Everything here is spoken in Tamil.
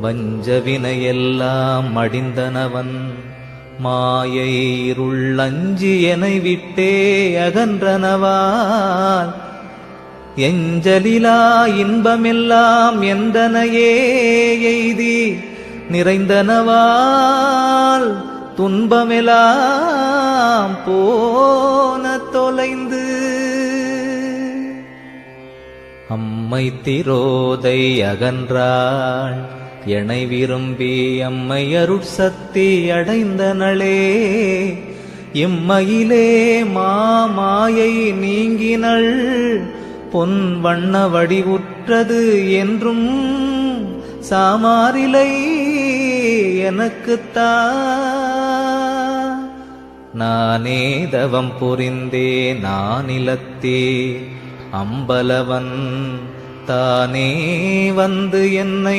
வஞ்சவினையெல்லாம் மடிந்தனவன் மாயை இருள் அஞ்சி எனை விட்டே அகன்றனவால் எஞ்சலிலா இன்பமெல்லாம் எந்தனையே எய்தி நிறைந்தனவால் துன்பமெல்லாம் போன தொலைந்து அம்மை திரோதை அகன்றாள் எனை விரும்பி அம்மை அருட்சக்தி அடைந்தனளே இம்மையிலே மாமாயை நீங்கினள் பொன் வண்ண வடிவுற்றது என்றும் சாமாரிலை எனக்குத்தா நானே தவம் புரிந்தே நானிலத்தே அம்பலவன் தானே வந்து என்னை